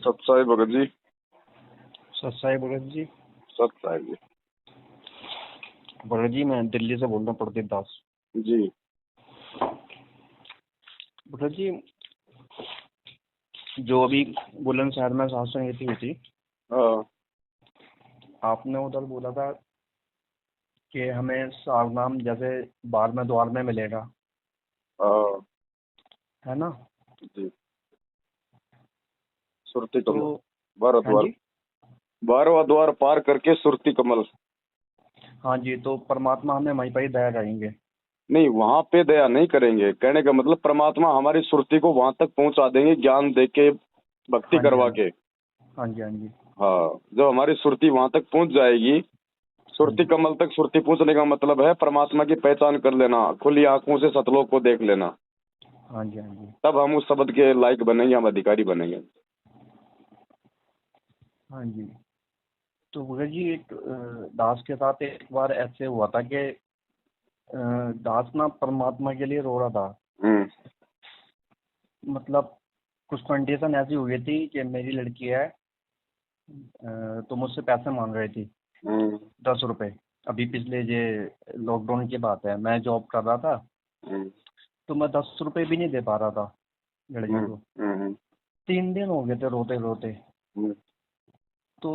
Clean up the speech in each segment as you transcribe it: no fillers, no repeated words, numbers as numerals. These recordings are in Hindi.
सतसाई भगत जी। सतसाई भगत जी। सतसाई जी। भगत जी, मैं दिल्ली से बोल रहा हूँ, प्रदीप दास जी। भगत जी, जो अभी बुलंदशहर में शासन हुई थी, हाँ आपने उधर बोला था कि हमें सारनाम जैसे बार में द्वार में मिलेगा, हाँ है ना? जी। सुरती तो कमल, 12 हाँ द्वार, जी, 12वां द्वार पार करके सुरती कमल। हाँ जी, तो परमात्मा हमें वहीं पर ही दया करेंगे। नहीं, वहां पे दया नहीं करेंगे। कहने का मतलब परमात्मा हमारी सुरती को वहां तक पहुंचा देंगे, ज्ञान दे के, भक्ति हाँ जी, करवा हाँ के। जी, हाँ जी, हाँ जी, हाँ, जब हमारी सुरती वहां तक पहुंच जाएगी, हाँ सुरती जी, कमल तक सुरती पहुंचने का मतलब है परमात्मा की पहचान कर लेना, खुली आंखों से सतलोक को देख लेना। हाँ जी, हाँ जी, तब हम उस शब्द के लायक बनेंगे, हम अधिकारी बनेंगे। हाँ जी। तो भगत जी, एक दास के साथ एक बार ऐसे हुआ था कि दास ना परमात्मा के लिए रो रहा था। हम्म मतलब कुछ कंडीशन ऐसी हुई थी कि मेरी लड़की है, तो मुझसे पैसे मांग रही थी, हम्म 10 रुपए। अभी पिछले ये लॉकडाउन की बात है, मैं जॉब कर रहा था, हम्म तो मैं 10 रुपए भी नहीं दे पा रहा था लड़की हम्म को। हम्म 3 दिन हो गए थे रोते रोते। हम्म तो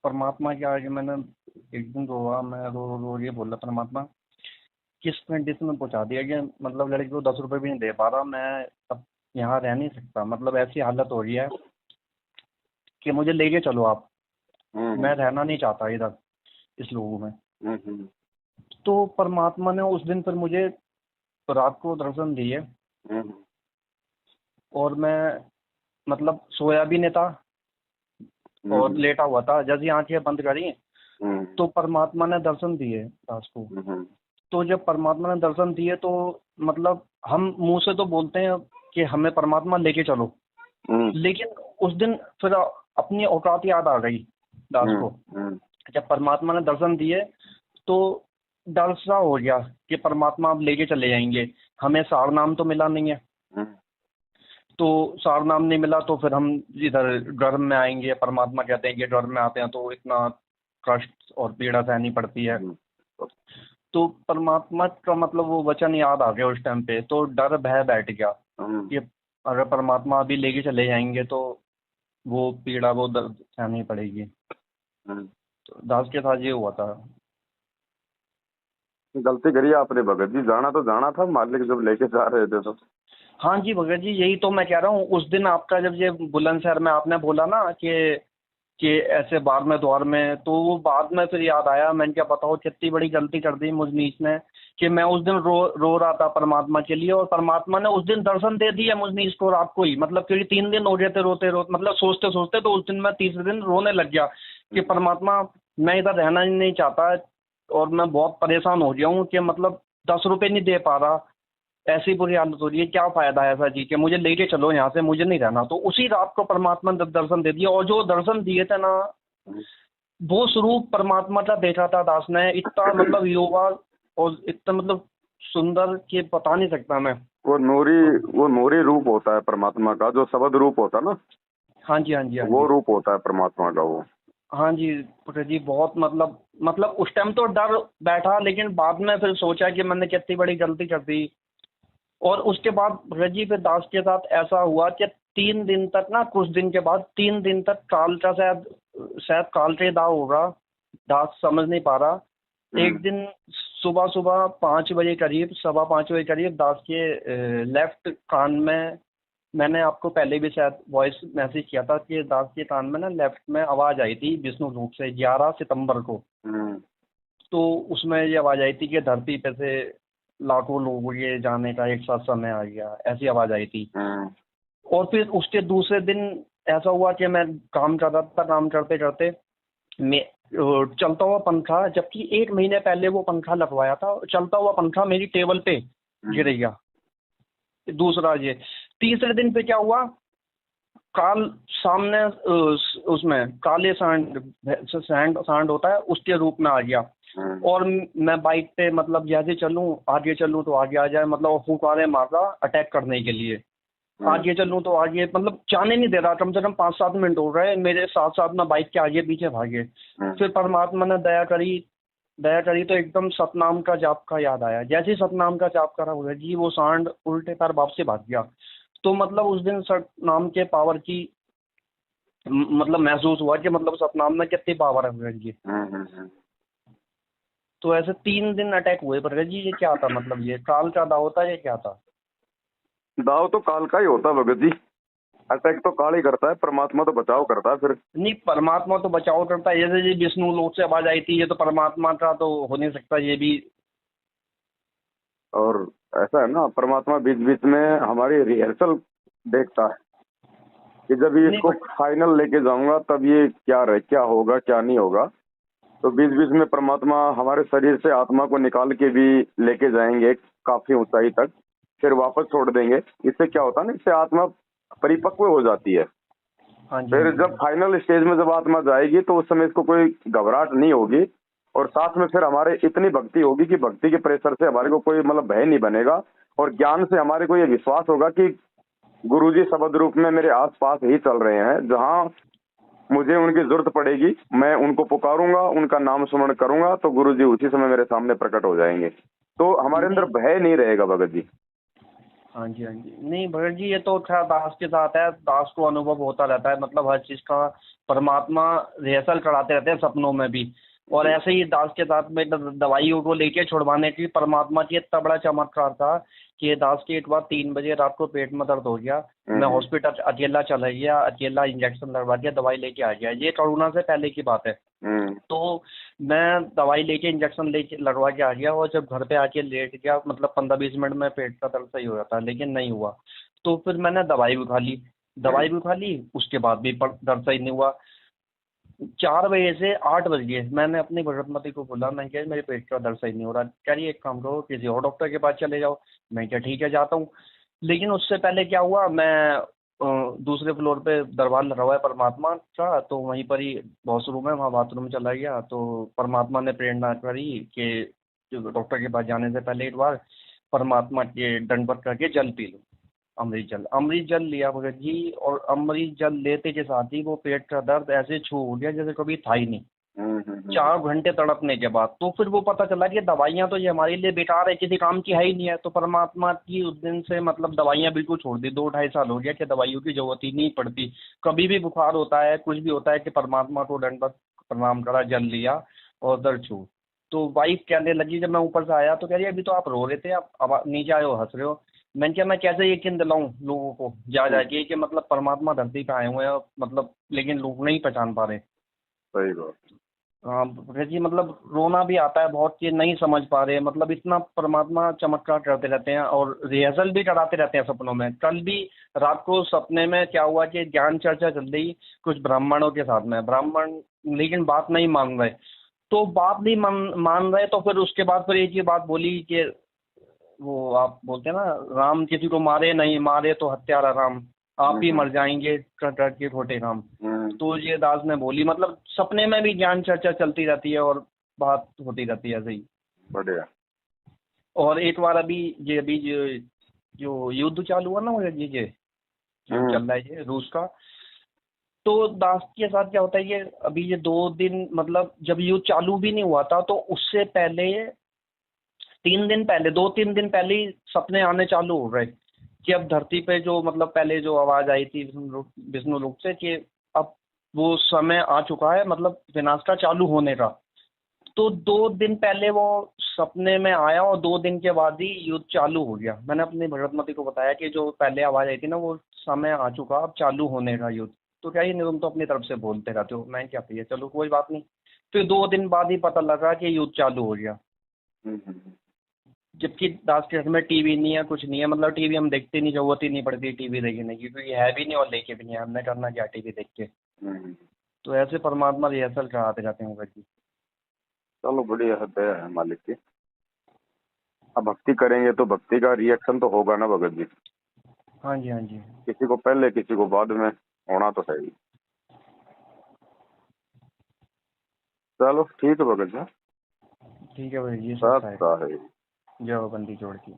परमात्मा के आगे मैंने एक दिन रोआ, मैं रो रो ये बोला, परमात्मा किस कंडीशन में पहुंचा दिया कि मतलब लड़की को 10 रुपए भी नहीं दे पा रहा मैं, अब यहाँ रह नहीं सकता। मतलब ऐसी हालत हो रही है कि मुझे लेके चलो आप, हम्म मैं रहना नहीं चाहता इधर इस लोगों में। हम्म तो परमात्मा ने उस दिन फिर मुझे रात को दर्शन दिए, हम्म और मैं मतलब सोया भी नहीं था और हम्म लेटा हुआ था। जैसे ही आंखें बंद करी तो परमात्मा ने दर्शन दिए दास को। तो जब परमात्मा ने दर्शन दिए तो मतलब हम मुंह से तो बोलते हैं कि हमें परमात्मा लेके चलो, लेकिन उस दिन फिर अपनी औकात याद आ गई दास को। जब परमात्मा ने दर्शन दिए तो डर सा हो गया कि परमात्मा अब लेके चले जाएंगे। हमें सारनाम तो मिला नहीं है, तो सारनाम नहीं मिला तो फिर हम इधर गर्भ में आएंगे। परमात्मा कहते हैं कि गर्भ में आते हैं तो इतना कष्ट और पीड़ा सहनी पड़ती है। तो परमात्मा का मतलब वो वचन याद आ गया उस टाइम पे, तो डर भय बैठ गया कि अगर परमात्मा अभी लेके चले जाएंगे तो वो पीड़ा वो दर्द सहनी पड़ेगी। तो दास के साथ ये हुआ था। गलती करी आपने भगत जी, जाना तो जाना था, मालिक जब लेके जा रहे थे तो। हाँ जी भगत जी, यही तो मैं कह रहा हूँ। उस दिन आपका जब ये बुलंदशहर में आपने बोला ना कि ऐसे बार में द्वार में, तो वो बाद में फिर याद आया। मैंने क्या बताओ कितनी बड़ी गलती कर दी मुझ नीच ने कि मैं उस दिन रो रहा था परमात्मा के लिए, और परमात्मा ने उस दिन दर्शन दे दिया मुझ नीच को रात को ही। मतलब क्योंकि 3 दिन हो गए थे रोते रोते, मतलब सोचते सोचते, तो उस दिन मैं तीसरे दिन रोने लग गया कि परमात्मा मैं इधर रहना ही नहीं चाहता, और मैं बहुत परेशान हो गया हूँ कि मतलब 10 रुपए नहीं दे पा रहा, ऐसी बुरी हालत हो रही है, क्या फायदा है ऐसा जी कि मुझे लेके चलो यहाँ से, मुझे नहीं रहना। तो उसी रात को परमात्मा ने दर्शन दे दिया, और जो दर्शन दिए थे ना, वो स्वरूप परमात्मा का देखा था दास ने। इतना मतलब युवा और इतना मतलब सुंदर कि बता नहीं सकता मैं। वो नूरी रूप होता है परमात्मा का, जो शब्द रूप होता है ना, हाँ जी, हाँ जी, हाँ वो जी, रूप होता है परमात्मा का वो। हाँ जी पुत्र जी। बहुत मतलब उस टाइम तो डर बैठा, लेकिन बाद में फिर सोचा कि मैंने कितनी बड़ी गलती कर दी। और उसके बाद रजी फिर दास के साथ ऐसा हुआ कि 3 दिन तक ना, कुछ दिन के बाद 3 दिन तक काल का शायद शायद काल का दाव होगा, दास समझ नहीं पा रहा। एक दिन सुबह सुबह 5 बजे करीब, 5:15 बजे करीब, दास के लेफ्ट कान में, मैंने आपको पहले भी शायद वॉइस मैसेज किया था कि दास के कान में ना लेफ्ट में आवाज आई थी विष्णु रूप से, 11 सितंबर को। तो उसमें ये आवाज आई थी कि धरती पे से लाखों लोगों के जाने का एक साथ समय आ गया, ऐसी आवाज आई थी। और फिर उसके दूसरे दिन ऐसा हुआ कि मैं काम कर रहा था, काम करते करते मैं चलता हुआ पंखा, जबकि 1 महीने पहले वो पंखा लगवाया था, चलता हुआ पंखा मेरी टेबल पे गिर गया। दूसरा ये, तीसरे दिन पे क्या हुआ, काल सामने उसमें काले सांड सांड सांड होता है उसके रूप में आ गया। और मैं बाइक पे मतलब जैसे चलूं, आगे चलूं तो आगे आ जाए, मतलब हुकारे मार रहा अटैक करने के लिए। आगे चलूं तो आगे मतलब जाने नहीं दे रहा, कम से कम 5-7 मिनट हो रहे मेरे साथ साथ ना बाइक के आगे पीछे भागे। फिर परमात्मा ने दया करी तो एकदम सतनाम का जाप का याद आया। जैसे ही सतनाम का जाप करा हुआ जी, वो सांड उल्टे पैर वापसी भाग गया। तो मतलब उस दिन सतनाम के पावर की मतलब महसूस हुआ कि मतलब सतनाम में कितनी पावर है भगत जी। तो ऐसे 3 दिन अटैक हुए भगत जी। ये क्या था मतलब, ये काल का दाव था, ये क्या था? दाव तो काल का ही होता है भगत जी। अटैक तो काल ही करता है, परमात्मा तो बचाव करता है फिर। नहीं, परमात्मा तो बचाव करता है। जैसे जी विष्णु लोक से आवाज आई थी, ये तो परमात्मा का तो हो नहीं सकता ये भी। और ऐसा है ना, परमात्मा बीच बीच में हमारी रिहर्सल देखता है कि जब ये नहीं इसको बट फाइनल लेके जाऊंगा तब ये क्या होगा क्या नहीं होगा। तो बीच बीच में परमात्मा हमारे शरीर से आत्मा को निकाल के भी लेके जाएंगे काफी ऊंचाई तक, फिर वापस छोड़ देंगे। इससे क्या होता है ना, इससे आत्मा परिपक्व हो जाती है। हाँ जी, हाँ फिर जी। जब फाइनल स्टेज में जब आत्मा जाएगी तो उस समय इसको कोई घबराहट नहीं होगी। और साथ में फिर हमारे इतनी भक्ति होगी कि भक्ति के प्रेशर से हमारे को कोई मतलब भय नहीं बनेगा। और ज्ञान से हमारे को ये विश्वास होगा कि गुरुजी शब्द रूप में मेरे आसपास ही चल रहे हैं। जहाँ मुझे उनकी जरूरत पड़ेगी मैं उनको पुकारूंगा, उनका नाम स्मरण करूंगा तो गुरुजी उसी समय मेरे सामने प्रकट हो जाएंगे। तो हमारे अंदर नहीं, भय नहीं रहेगा भगत जी। हाँ जी, हाँ जी। नहीं भगत जी, ये तो क्या दास के साथ है, दास को अनुभव होता रहता है मतलब हर चीज का। परमात्मा रिहर्सल कराते रहते हैं सपनों में भी। और जी। ऐसे ही दास के साथ में दवाइयों को लेके छुड़वाने की परमात्मा की इतना बड़ा चमत्कार था कि दास के एक बार 3 बजे रात को पेट में दर्द हो गया। मैं हॉस्पिटल अकेला चला गया, अकेला इंजेक्शन लगवा दिया, दवाई लेके आ गया। ये कोरोना से पहले की बात है। तो मैं दवाई लेके इंजेक्शन लेके लगवा के आ गया, और जब घर पे आके लेट गया मतलब 15-20 मिनट में पेट का दर्द सही हो जाता, लेकिन नहीं हुआ। तो फिर मैंने दवाई भी खा ली, उसके बाद भी दर्द सही नहीं हुआ। 4 बजे से 8 बजे मैंने अपनी भगतमती को बोला, मैं क्या मेरे पेट का दर्द सही नहीं हो रहा। कह रही एक काम करो, किसी और डॉक्टर के पास चले जाओ। मैं क्या ठीक है जाता हूँ। लेकिन उससे पहले क्या हुआ, मैं दूसरे फ्लोर पे दरबार लगा हुआ है परमात्मा का, तो वहीं पर ही वॉशरूम है, वहाँ बाथरूम चला गया। तो परमात्मा ने प्रेरणा करी कि डॉक्टर के पास जाने से पहले एक बार परमात्मा के दंडवत करके जल पी लो। अमृत जल लिया भगत जी, और अमृत जल लेते के साथ ही वो पेट का दर्द ऐसे छू हो गया जैसे कभी था ही नहीं। 4 घंटे तड़पने के बाद तो फिर वो पता चला कि दवाइयाँ तो ये हमारे लिए बेकार है, किसी काम की है ही नहीं है। तो परमात्मा की उस दिन से मतलब दवाइयाँ बिल्कुल छोड़ दी। 2-2.5 साल हो गया कि दवाइयों की जरूरत ही नहीं पड़ती। कभी भी बुखार होता है, कुछ भी होता है, कि परमात्मा को दंडवत प्रणाम करा, जल लिया और दर्द छू। तो वाइफ कहने लगी जब मैं ऊपर से आया, तो कह रही अभी तो आप रो रहे थे, आप अब नीचे आए हो हंस रहे हो। मैंने क्या, मैं कैसे यकीन दिलाऊं लोगों को जा जाके कि मतलब परमात्मा धरती पे आए हुए हैं मतलब, लेकिन लोग नहीं पहचान पा रहे। सही बात। हाँ भैया जी, मतलब रोना भी आता है बहुत कि नहीं समझ पा रहे, मतलब इतना परमात्मा चमत्कार करते रहते हैं और रिहर्सल भी कराते रहते हैं सपनों में। कल भी रात को सपने में क्या हुआ कि ज्ञान चर्चा चल रही कुछ ब्राह्मणों के साथ में, ब्राह्मण लेकिन बात नहीं मान रहे। तो बात नहीं मान रहे, तो फिर उसके बाद फिर एक ही बात बोली कि वो आप बोलते हैं ना, राम किसी को मारे नहीं, मारे तो हत्यारा राम, आप ही मर जाएंगे कर के खोटे काम। तो ये दास ने बोली, मतलब सपने में भी ज्ञान चर्चा चलती रहती है और बात होती रहती है ऐसे ही। बढ़िया। और एक बार अभी जो युद्ध चालू हुआ ना वो ये जो चल रहा है ये रूस का। तो दास के साथ क्या होता है, ये अभी ये 2 दिन मतलब जब युद्ध चालू भी नहीं हुआ था, तो उससे पहले 3 दिन पहले, 2-3 दिन पहले ही सपने आने चालू हो गए कि अब धरती पे जो मतलब पहले जो आवाज आई थी विष्णु लोक से कि अब वो समय आ चुका है, मतलब विनाश का चालू होने का। तो 2 दिन पहले वो सपने में आया और 2 दिन के बाद ही युद्ध चालू हो गया। मैंने अपनी भगतमती को बताया कि जो पहले आवाज आई थी ना, वो समय आ चुका, अब चालू होने का युद्ध। तो क्या, ये तुम तो अपनी तरफ से बोलते रहते हो, मैं क्या कहिए, चलो कोई बात नहीं। फिर 2 दिन बाद ही पता लगा कि युद्ध चालू हो गया। जबकि दास के घर में टीवी नहीं है, कुछ नहीं है, मतलब टीवी हम देखते नहीं, जरूरत ही नहीं पड़ती टीवी देखने की, क्योंकि है भी नहीं और लेके भी नहीं है, हमने करना क्या टीवी देख के। तो ऐसे परमात्मा रिहर्सल कराते रहते हैं भगत जी। चलो बढ़िया है, दया है मालिक की। अब भक्ति करेंगे तो भक्ति का रिएक्शन तो होगा ना भगत जी। हाँ जी, हाँ जी। किसी को पहले किसी को बाद में होना तो है ही। चलो ठीक है भगत जी। ठीक है भगत जी, सब साथ है। का है। जय हो बंदी जोड़ की।